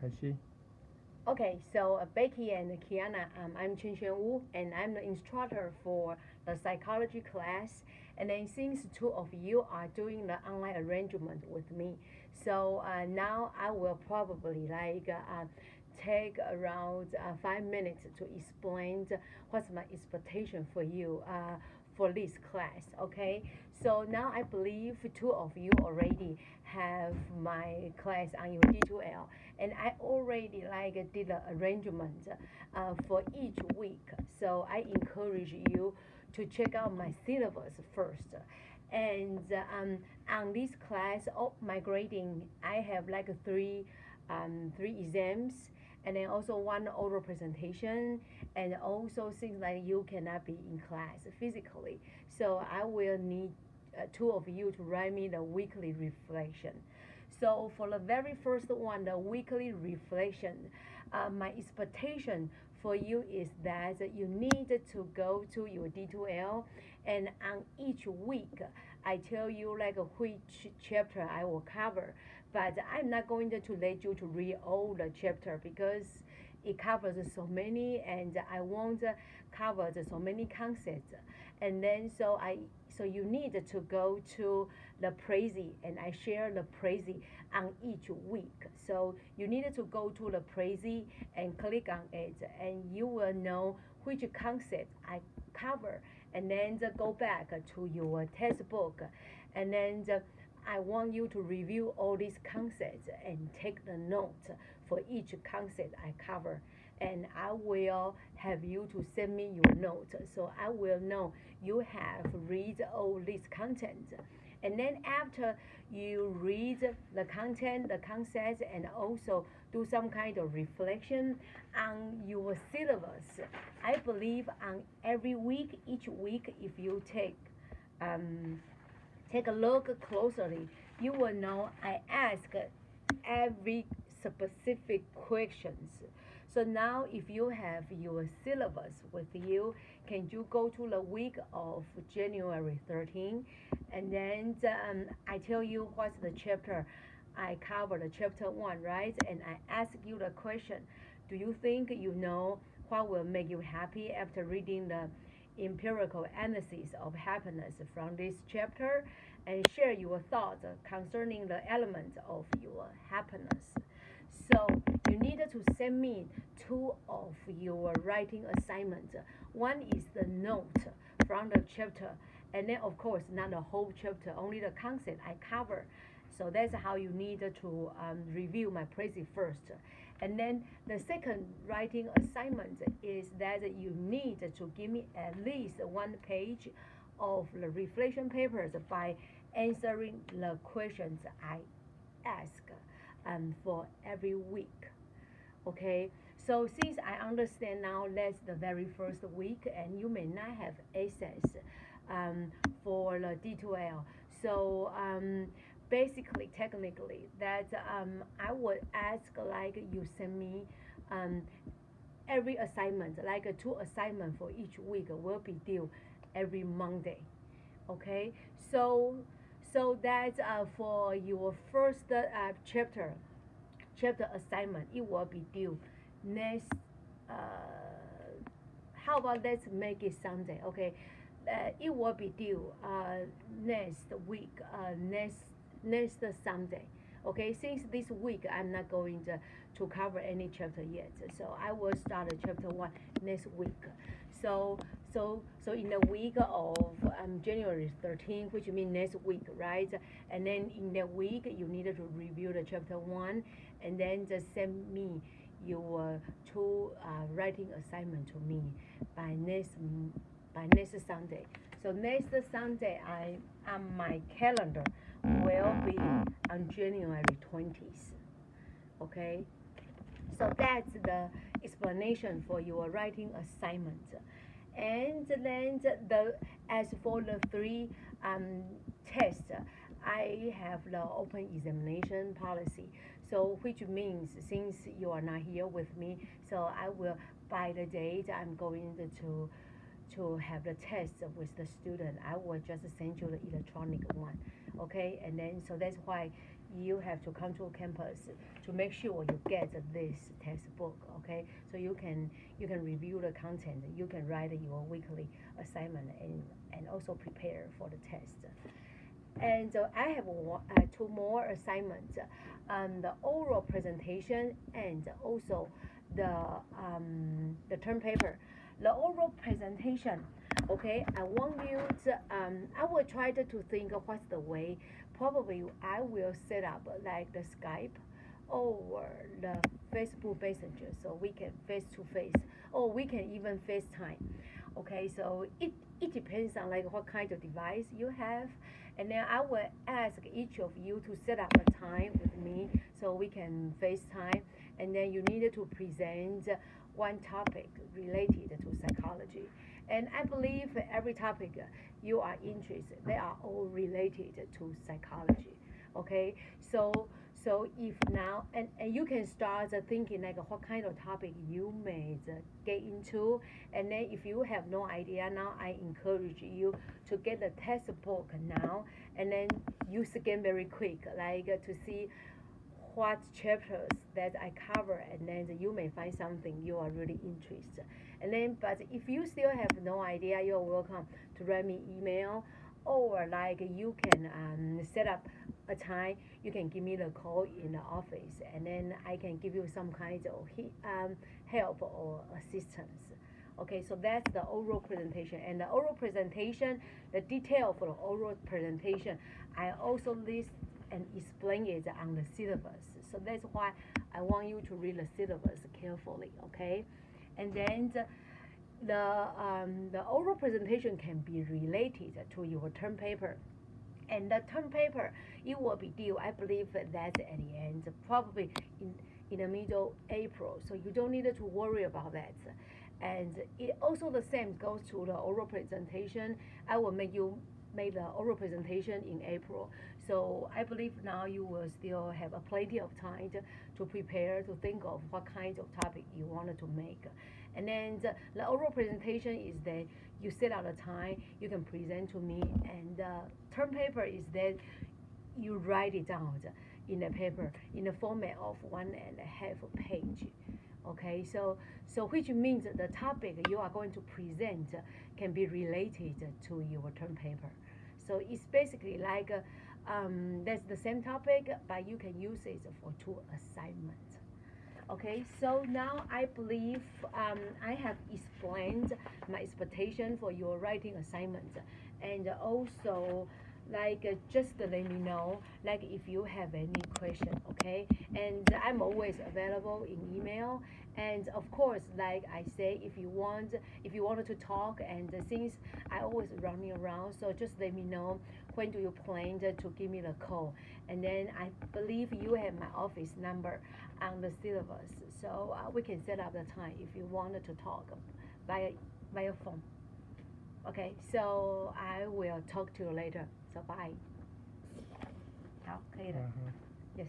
开始。Okay, so Becky and Kiana, I'm Chen Xuan Wu, and I'm the instructor for the psychology class. And then since two of you are doing the online arrangement with me, so now I will probably take around 5 minutes to explain what's my expectation for you for this class. Okay, so now I believe two of you already have my class on your D2L, and I already did the arrangement for each week. So I encourage you to check out my syllabus first. And on this class, my grading, I have like three exams, and then also one oral presentation, and also things like you cannot be in class physically. So I will need two of you to write me the weekly reflection. So for the very first one, the weekly reflection, my expectation for you is that you need to go to your D2L, and on each week I tell you like which chapter I will cover, but I'm not going to let you to read all the chapter because it covers so many, and I won't cover so many concepts. And then so you need to go to the Prezi, and I share the Prezi on each week. So you need to go to the Prezi and click on it, and you will know which concept I cover, and then go back to your textbook, and then I want you to review all these concepts and take the note for each concept I cover. And I will have you to send me your note, so I will know you have read all this content. And then after you read the content, the concepts, and also do some kind of reflection on your syllabus, I believe on every week, each week, if you um, take a look closely, you will know I ask every specific questions. So now if you have your syllabus with you, can you go to the week of January 13, and then I tell you what's the chapter. I cover the chapter 1, right? And I ask you the question, do you think you know what will make you happy after reading the empirical analysis of happiness from this chapter, and share your thoughts concerning the elements of your happiness. So you need to send me two of your writing assignments. One is the note from the chapter, and then of course not the whole chapter, only the concept I cover. So that's how you need to review my Prezi first. And then the second writing assignment is that you need to give me at least one page of the reflection papers by answering the questions I ask for every week. Okay, so since I understand now that's the very first week, and you may not have access for the D2L, so basically, technically, that I would ask like you send me um, every assignment, like two assignment for each week will be due every Monday. Okay, so that for your first chapter assignment, it will be due next. Uh, how about let's make it Sunday? Okay, it will be due next week, next Sunday. Okay, since this week I'm not going to cover any chapter yet, so I will start chapter 1 next week. So in the week of January 13th, which means next week, right? And then in that week you needed to review the chapter 1, and then just send me your two writing assignment to me by next Sunday. So next Sunday, I on my calendar will be on January 20th. Okay, so that's the explanation for your writing assignment. And then as for the three tests, I have the open examination policy. So which means since you are not here with me, so I will by the date I'm going to have the test with the student, I will just send you the electronic one. Okay, and then so that's why you have to come to campus to make sure you get this textbook, okay? So you can review the content, you can write your weekly assignment and also prepare for the test. And I have two more assignments, the oral presentation and also the term paper. The oral presentation, okay, I want you to, I will try to think of what's the way. Probably I will set up like the Skype or the Facebook Messenger so we can face to face, or we can even FaceTime. Okay, so it depends on like what kind of device you have, and then I will ask each of you to set up a time with me so we can FaceTime, and then you needed to present one topic related to psychology. And I believe every topic you are interested, they are all related to psychology. Okay, so if now and you can start thinking like what kind of topic you may get into, and then if you have no idea now, I encourage you to get the textbook now, and then you scan very quick like to see what chapters that I cover, and then you may find something you are really interested. And then, but if you still have no idea, you're welcome to write me email, or like you can set up a time. You can give me the call in the office, and then I can give you some kind of help or assistance. Okay, so that's the oral presentation. And the oral presentation, the detail for the oral presentation, I also list and explain it on the syllabus. So that's why I want you to read the syllabus carefully, okay? And then the oral presentation can be related to your term paper. And the term paper, it will be due, I believe that's at the end, probably in the middle April. So you don't need to worry about that. And it also the same goes to the oral presentation. I will make the oral presentation in April. So I believe now you will still have plenty of time to prepare, to think of what kind of topic you wanted to make. And then the oral presentation is that you set out a time, you can present to me, and the term paper is that you write it down in the paper in the format of 1.5 page. Okay, so which means the topic you are going to present can be related to your term paper. So it's basically like that's the same topic, but you can use it for 2 assignments. Okay, so now I believe I have explained my expectation for your writing assignment, and also like just let me know like if you have any question, okay? And I'm always available in email, and of course like I say, if you wanted to talk, and since I always running around, so just let me know when do you plan to give me the call. And then I believe you have my office number on the syllabus, so we can set up the time if you wanted to talk via phone. Okay, so I will talk to you later. So bye. 好，可以了。Yes。